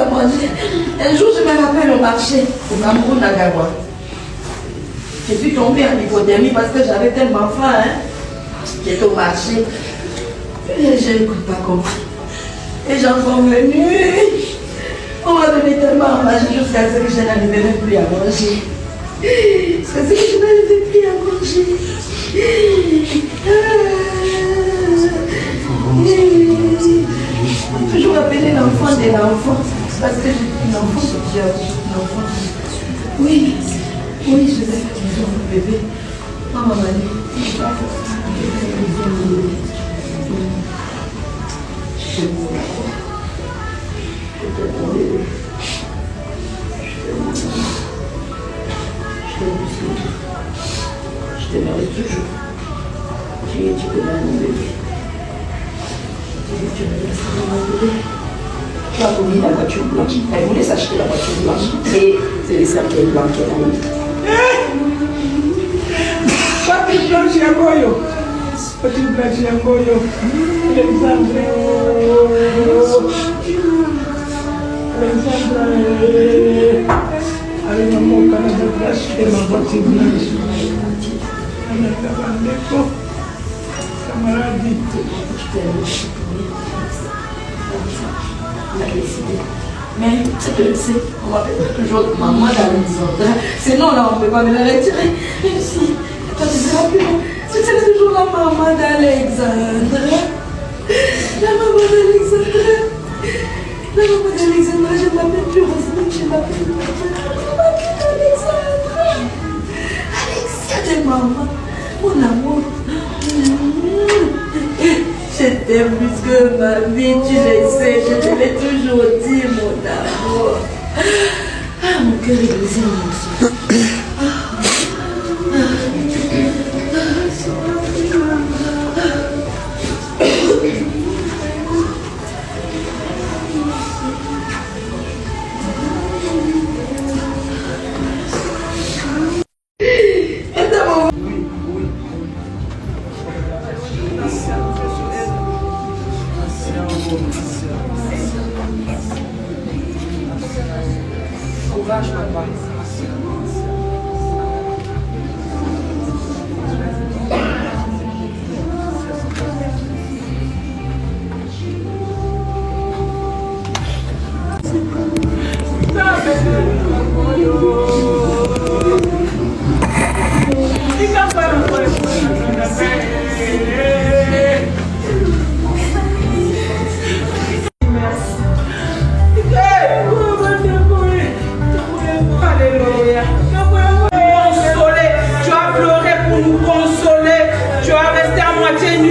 à manger. Un jour, je me rappelle au marché, au Cameroun, à Gawa. Je suis tombée en hypothermie parce que j'avais tellement faim. Hein. J'étais au marché. Et je n'écoute pas compris. Les gens sont venus. On m'a donné tellement à manger jusqu'à ce que je n'arrivais même plus à manger. Jusqu'à ce que je n'arrivais plus à manger. Toujours appeler l'enfant de l'enfant. Parce que j'ai une enfant, j'ai un enfant. Oui, oui, je vais faire mon bébé. Maman m'a dit. Je t'aimerai toujours. J'ai dit que mon bébé. Tu me laisses mon bébé. Tu as voulu la voiture blanche. Elle voulait s'acheter la voiture blanche. Et c'est les cercueils blancs qu'elle a mis. Voiture blanche et un goyo. Voiture blanche et un goyo. Alexandre. Avec maman, quand elle a acheté ma voiture blanche. Elle a camarade. Mais c'est on m'appelle toujours maman d'Alexandre. Sinon là on ne peut pas me la retirer. Même si quand tu seras plus loin, c'était toujours la maman d'Alexandre. La maman d'Alexandre. La maman d'Alexandre, je ne m'appelle plus Roselyne, je m'appelle Alexandre. Alexandre, maman, mon amour. Je t'aime plus que ma vie, tu le sais, je te l'ai toujours dit, mon amour. Ah, mon cœur est brisé, mon soeur. Courage, papa.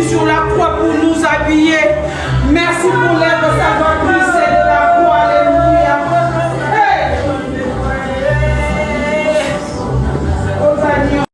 Sur la croix pour nous habiller. Merci pour l'aide de savoir brisé de la croix. Alléluia. Hey. Aux agneaux.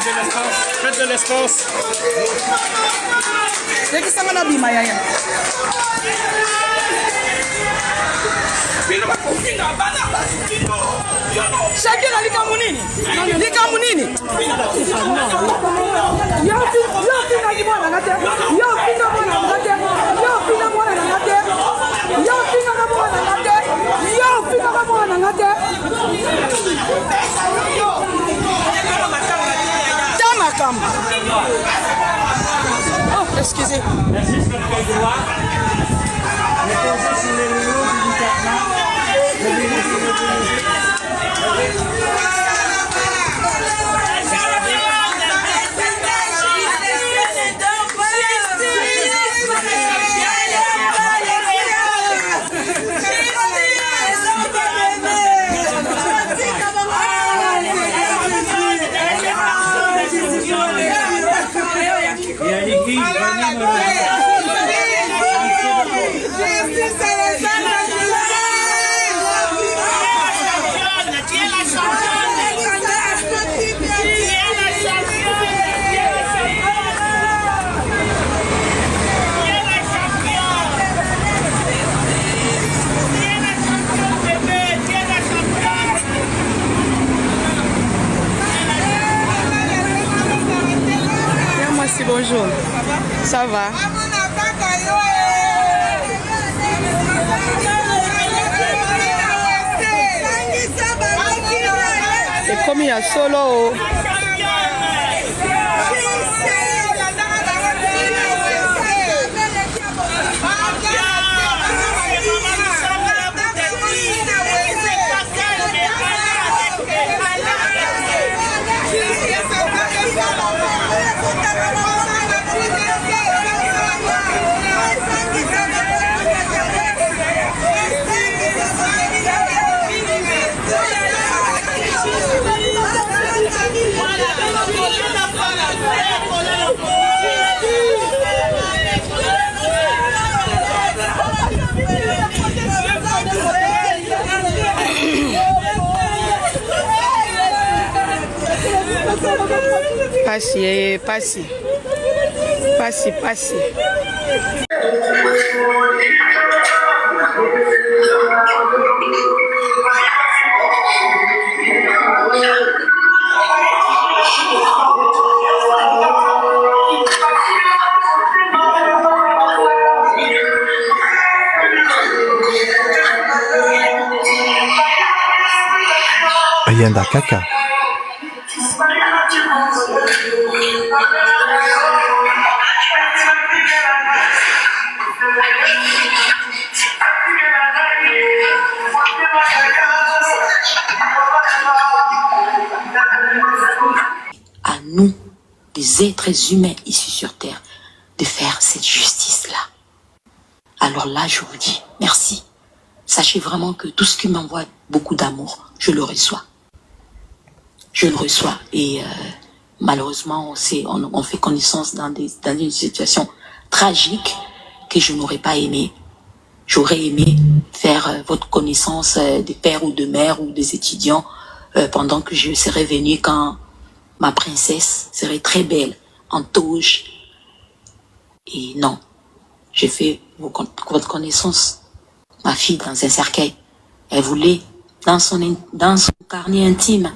Faites de l'espace. C'est qui ça m'a dit, Maya? Chacun a likamunini. Likamunini. Oh, excusez. Merci, bonjour. Ça va? Et comme il y a solo. Passi. Ayanda Kaka. À nous, des êtres humains ici sur Terre, de faire cette justice-là. Alors là, je vous dis merci. Sachez vraiment que tout ce qui m'envoie beaucoup d'amour, je le reçois. Je le reçois. Et malheureusement, on fait connaissance dans une situation tragique que je n'aurais pas aimé. J'aurais aimé faire votre connaissance des pères ou de mères ou des étudiants pendant que je serais venue quand ma princesse serait très belle, en toge. Et non, j'ai fait votre connaissance, ma fille, dans un cercueil. Elle voulait, dans son carnet intime,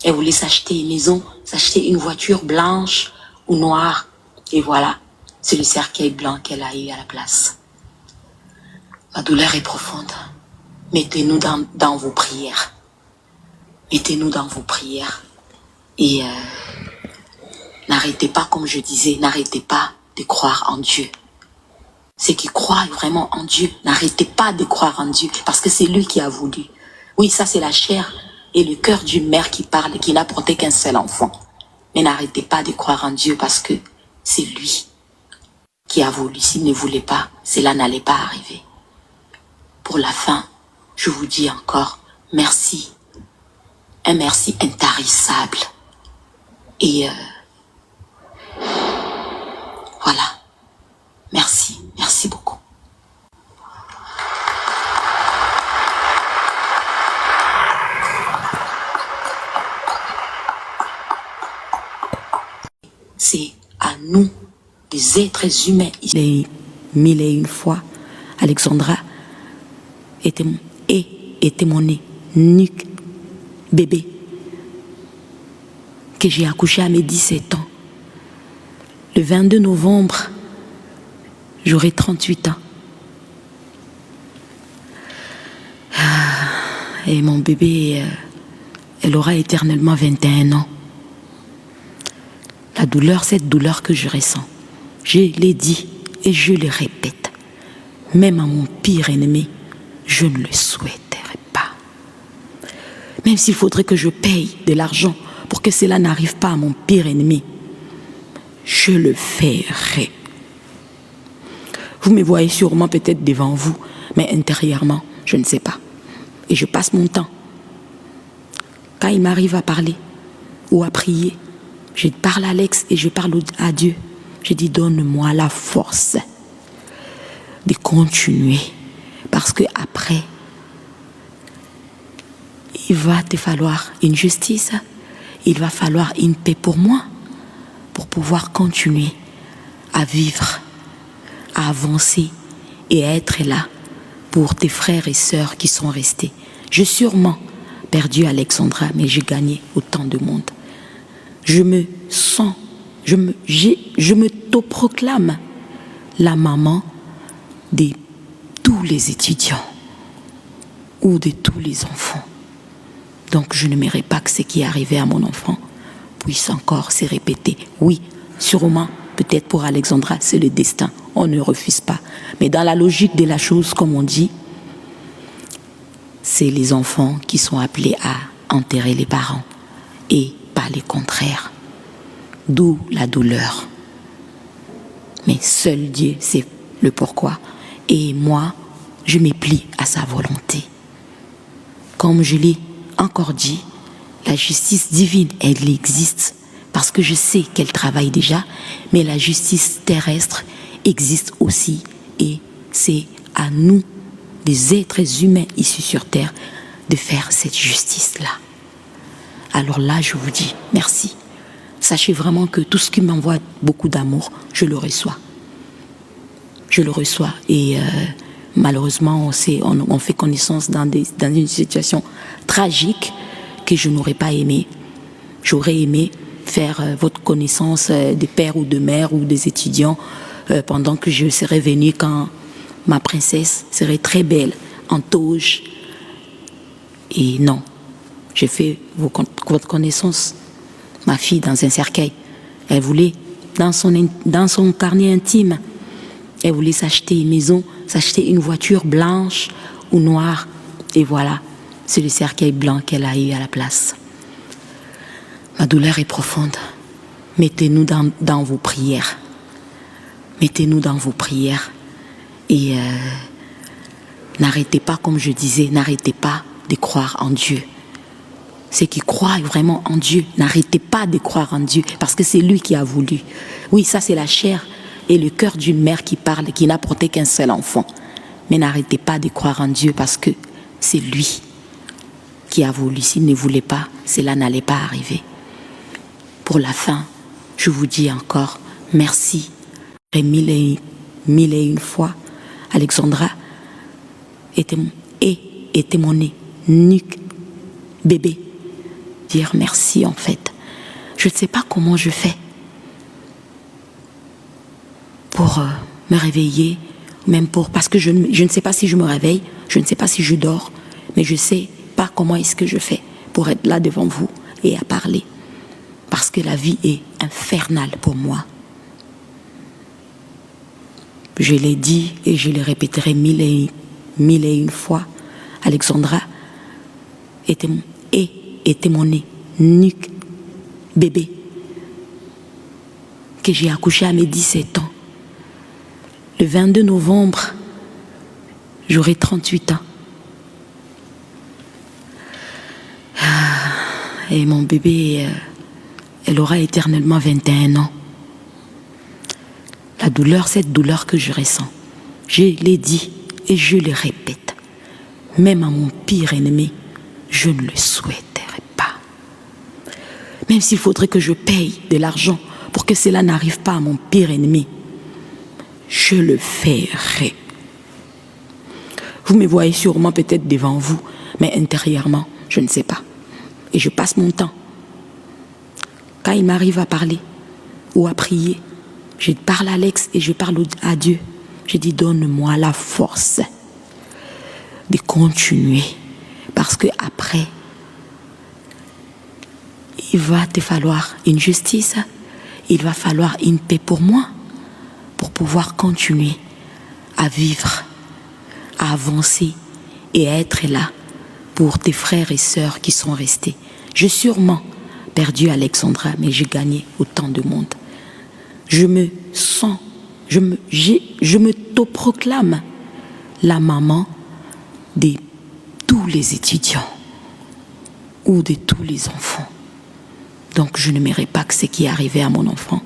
elle voulait s'acheter une maison, s'acheter une voiture blanche ou noire. Et voilà, c'est le cercueil blanc qu'elle a eu à la place. Ma douleur est profonde. Mettez-nous dans vos prières. Mettez-nous dans vos prières. Et n'arrêtez pas, comme je disais, n'arrêtez pas de croire en Dieu. Ceux qui croient vraiment en Dieu, n'arrêtez pas de croire en Dieu, parce que c'est lui qui a voulu. Oui, ça c'est la chair et le cœur d'une mère qui parle et qui n'a porté qu'un seul enfant. Mais n'arrêtez pas de croire en Dieu, parce que c'est lui qui a voulu. S'il ne voulait pas, cela n'allait pas arriver. Pour la fin, je vous dis encore merci. Un merci intarissable. Et voilà. Merci. Merci beaucoup. c'est à nous, des êtres humains. Mille et une fois, Alexandra était mon unique bébé que j'ai accouché à mes 17 ans. Le 22 novembre, j'aurai 38 ans. Et mon bébé, elle aura éternellement 21 ans. La douleur, cette douleur que je ressens, je l'ai dit et je le répète, même à mon pire ennemi, je ne le souhaiterais pas. Même s'il faudrait que je paye de l'argent pour que cela n'arrive pas à mon pire ennemi, je le ferai. Vous me voyez sûrement peut-être devant vous, mais intérieurement, je ne sais pas. Et je passe mon temps. Quand il m'arrive à parler ou à prier, je parle à Alex et je parle à Dieu. Je dis, donne-moi la force de continuer. Parce que après, il va te falloir une justice, il va falloir une paix pour moi, pour pouvoir continuer à vivre, à avancer et à être là pour tes frères et sœurs qui sont restés. J'ai sûrement perdu Alexandra, mais j'ai gagné autant de monde. Je me sens, je m'autoproclame la maman de tous les étudiants ou de tous les enfants. Donc je ne mérite pas que ce qui est arrivé à mon enfant puisse encore se répéter. Oui, sûrement, peut-être pour Alexandra, c'est le destin. On ne refuse pas. Mais dans la logique de la chose, comme on dit, c'est les enfants qui sont appelés à enterrer les parents et pas les contraires. D'où la douleur. Mais seul Dieu sait le pourquoi. Et moi, je me plie à sa volonté. Comme je l'ai encore dit, la justice divine, elle existe parce que je sais qu'elle travaille déjà, mais la justice terrestre existe aussi et c'est à nous, des êtres humains ici sur terre, de faire cette justice-là. Alors là, je vous dis merci. Sachez vraiment que tout ce qui m'envoie beaucoup d'amour, je le reçois. Je le reçois et malheureusement, on fait connaissance dans une situation tragique que je n'aurais pas aimé. J'aurais aimé faire votre connaissance des pères ou de mères ou des étudiants pendant que je serais venue quand ma princesse serait très belle, en toge. Et non, j'ai fait votre connaissance, ma fille, dans un cercueil. Elle voulait, dans son carnet intime, elle voulait s'acheter une maison, s'acheter une voiture blanche ou noire. Et voilà, c'est le cercueil blanc qu'elle a eu à la place. Ma douleur est profonde. Mettez-nous dans vos prières. Mettez-nous dans vos prières. Et n'arrêtez pas, comme je disais, n'arrêtez pas de croire en Dieu. Ceux qui croient vraiment en Dieu, n'arrêtez pas de croire en Dieu, parce que c'est lui qui a voulu. Oui, ça c'est la chair et le cœur d'une mère qui parle, qui n'a porté qu'un seul enfant. Mais n'arrêtez pas de croire en Dieu, parce que c'est lui qui a voulu. S'il ne voulait pas, cela n'allait pas arriver. Pour la fin, je vous dis encore merci. Et mille et une fois, Alexandra était mon unique bébé. Dire merci en fait. Je ne sais pas comment je fais pour me réveiller, même parce que je ne sais pas si je me réveille, je ne sais pas si je dors, mais je ne sais pas comment est-ce que je fais pour être là devant vous et à parler. Parce que la vie est infernale pour moi. Je l'ai dit et je le répéterai mille et une fois. Alexandra était mon unique bébé que j'ai accouché à mes 17 ans. Le 22 novembre, j'aurai 38 ans. Et mon bébé, elle aura éternellement 21 ans. La douleur, cette douleur que je ressens, je l'ai dit et je le répète, même à mon pire ennemi, je ne le souhaiterais pas. Même s'il faudrait que je paye de l'argent pour que cela n'arrive pas à mon pire ennemi, je le ferai. Vous me voyez sûrement peut-être devant vous, mais intérieurement, je ne sais pas. Et je passe mon temps. Quand il m'arrive à parler ou à prier, je parle à Alex et je parle à Dieu. Je dis, donne-moi la force de continuer. Parce que après, il va te falloir une justice, il va falloir une paix pour moi, pour pouvoir continuer à vivre, à avancer et à être là pour tes frères et sœurs qui sont restés. J'ai sûrement perdu Alexandra, mais j'ai gagné autant de monde. Je me sens, je me proclame la maman de tous les étudiants ou de tous les enfants. Donc je n'aimerais pas que ce qui est arrivé à mon enfant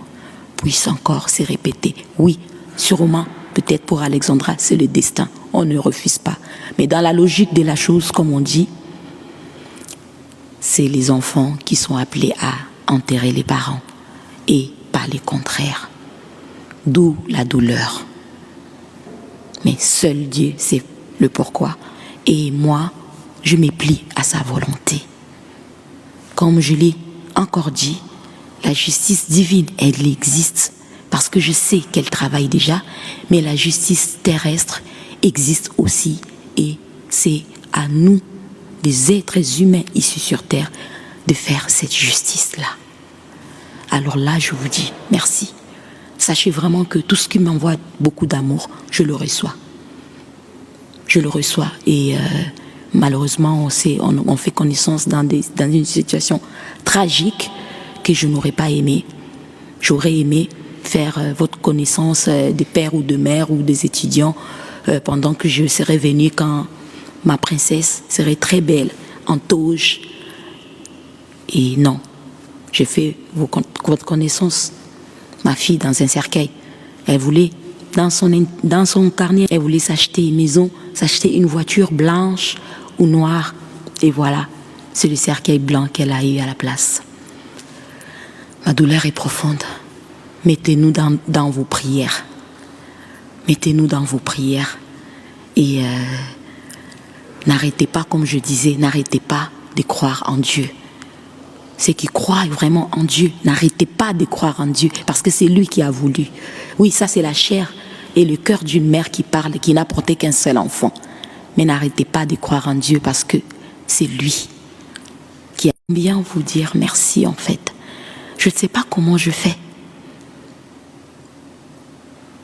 puisse encore se répéter. Oui, sûrement, peut-être pour Alexandra, c'est le destin. On ne refuse pas. Mais dans la logique de la chose, comme on dit, c'est les enfants qui sont appelés à enterrer les parents et pas les contraires. D'où la douleur. Mais seul Dieu sait le pourquoi. Et moi, je me plie à sa volonté. Comme je l'ai encore dit, la justice divine, elle existe parce que je sais qu'elle travaille déjà, mais la justice terrestre existe aussi et c'est à nous, des êtres humains issus sur terre, de faire cette justice-là. Alors là, je vous dis merci. Sachez vraiment que tout ce qui m'envoie beaucoup d'amour, je le reçois. Je le reçois et malheureusement, on fait connaissance dans une situation tragique que je n'aurais pas aimé. J'aurais aimé faire votre connaissance des pères ou de mères ou des étudiants pendant que je serais venue quand ma princesse serait très belle, en toge. Et non, j'ai fait votre connaissance, ma fille, dans un cercueil. Elle voulait, dans son carnet, elle voulait s'acheter une maison, s'acheter une voiture blanche ou noire. Et voilà, c'est le cercueil blanc qu'elle a eu à la place. Ma douleur est profonde. Mettez-nous dans vos prières. Mettez-nous dans vos prières. Et n'arrêtez pas, comme je disais, n'arrêtez pas de croire en Dieu. Ceux qui croient vraiment en Dieu, n'arrêtez pas de croire en Dieu, parce que c'est lui qui a voulu. Oui, ça c'est la chair et le cœur d'une mère qui parle, qui n'a porté qu'un seul enfant. Mais n'arrêtez pas de croire en Dieu, parce que c'est lui qui a bien vous dire merci en fait. Je ne sais pas comment je fais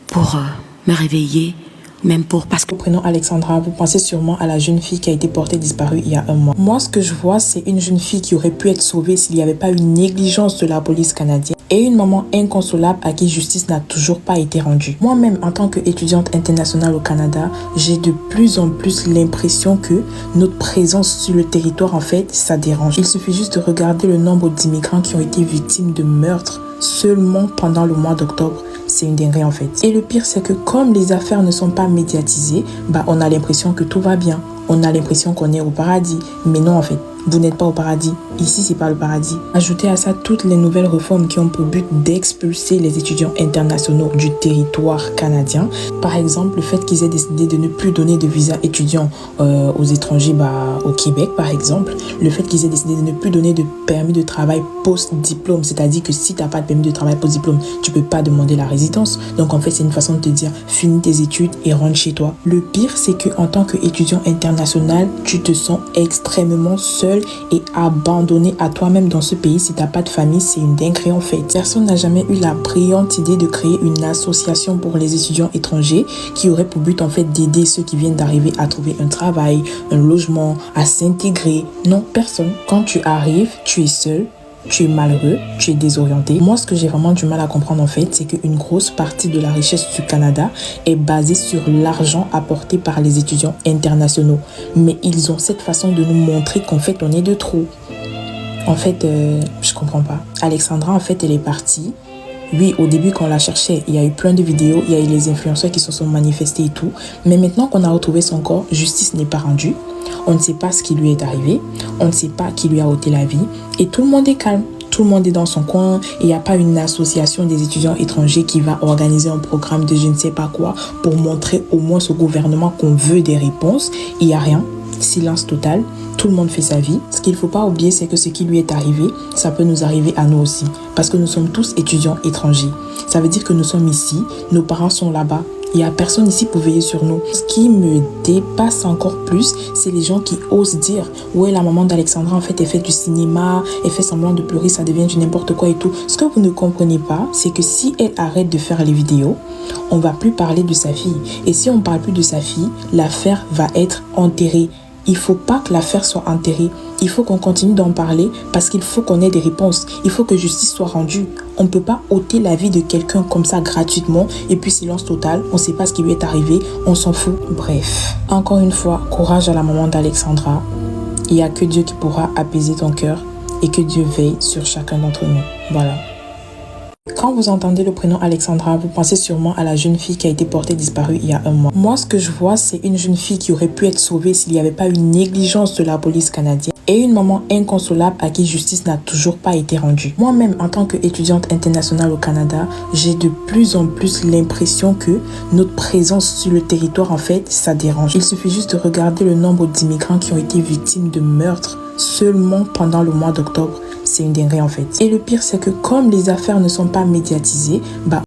pour me réveiller, même parce que... Prénom Alexandra, vous pensez sûrement à la jeune fille qui a été portée disparue il y a un mois. Moi, ce que je vois, c'est une jeune fille qui aurait pu être sauvée s'il n'y avait pas une négligence de la police canadienne et une maman inconsolable à qui justice n'a toujours pas été rendue. Moi-même, en tant qu'étudiante internationale au Canada, j'ai de plus en plus l'impression que notre présence sur le territoire, en fait, ça dérange. Il suffit juste de regarder le nombre d'immigrants qui ont été victimes de meurtres seulement pendant le mois d'octobre. C'est une dinguerie en fait. Et le pire, c'est que comme les affaires ne sont pas médiatisées, on a l'impression que tout va bien. On a l'impression qu'on est au paradis. Mais non en fait, vous n'êtes pas au paradis. Ici, c'est pas le paradis. Ajoutez à ça toutes les nouvelles réformes qui ont pour but d'expulser les étudiants internationaux du territoire canadien. Par exemple, le fait qu'ils aient décidé de ne plus donner de visa étudiants aux étrangers au Québec, par exemple. Le fait qu'ils aient décidé de ne plus donner de permis de travail post-diplôme. C'est-à-dire que si tu n'as pas de permis de travail post-diplôme, tu peux pas demander la résidence. Donc en fait, c'est une façon de te dire, finis tes études et rentre chez toi. Le pire, c'est qu'en tant qu'étudiant international, tu te sens extrêmement seul et abandonné à toi-même dans ce pays. Si t'as pas de famille, c'est une dinguerie en fait. Personne n'a jamais eu la brillante idée de créer une association pour les étudiants étrangers qui aurait pour but en fait d'aider ceux qui viennent d'arriver à trouver un travail, un logement, à s'intégrer. Non, personne. Quand tu arrives, tu es seul, tu es malheureux, tu es désorienté. Moi, ce que j'ai vraiment du mal à comprendre en fait, c'est qu'une grosse partie de la richesse du Canada est basée sur l'argent apporté par les étudiants internationaux. Mais ils ont cette façon de nous montrer qu'en fait, on est de trop. En fait, je comprends pas. Alexandra, en fait, elle est partie. Oui, au début, quand on la cherchait, il y a eu plein de vidéos, il y a eu les influenceurs qui se sont manifestés et tout. Mais maintenant qu'on a retrouvé son corps, justice n'est pas rendue. On ne sait pas ce qui lui est arrivé. On ne sait pas qui lui a ôté la vie. Et tout le monde est calme. tout le monde est dans son coin et il n'y a pas une association des étudiants étrangers qui va organiser un programme de je ne sais pas quoi pour montrer au moins au gouvernement qu'on veut des réponses. Il n'y a rien. Silence total, tout le monde fait sa vie. Ce qu'il ne faut pas oublier, c'est que ce qui lui est arrivé, ça peut nous arriver à nous aussi. Parce que nous sommes tous étudiants étrangers. Ça veut dire que nous sommes ici, nos parents sont là-bas. Il n'y a personne ici pour veiller sur nous. Ce qui me dépasse encore plus, c'est les gens qui osent dire « Ouais, la maman d'Alexandra, en fait, elle fait du cinéma, elle fait semblant de pleurer, ça devient du n'importe quoi et tout. » Ce que vous ne comprenez pas, c'est que si elle arrête de faire les vidéos, on ne va plus parler de sa fille. Et si on ne parle plus de sa fille, l'affaire va être enterrée. Il ne faut pas que l'affaire soit enterrée. Il faut qu'on continue d'en parler parce qu'il faut qu'on ait des réponses. Il faut que justice soit rendue. On ne peut pas ôter la vie de quelqu'un comme ça gratuitement et puis silence total. On ne sait pas ce qui lui est arrivé. On s'en fout. Bref. Encore une fois, courage à la maman d'Alexandra. Il n'y a que Dieu qui pourra apaiser ton cœur et que Dieu veille sur chacun d'entre nous. Voilà. Quand vous entendez le prénom Alexandra, vous pensez sûrement à la jeune fille qui a été portée disparue il y a un mois. Moi, ce que je vois, c'est une jeune fille qui aurait pu être sauvée s'il n'y avait pas une négligence de la police canadienne et une maman inconsolable à qui justice n'a toujours pas été rendue. Moi-même, en tant qu'étudiante internationale au Canada, j'ai de plus en plus l'impression que notre présence sur le territoire, en fait, ça dérange. Il suffit juste de regarder le nombre d'immigrants qui ont été victimes de meurtres seulement pendant le mois d'octobre. C'est une dinguerie en fait. Et le pire, c'est que comme les affaires ne sont pas médiatisées,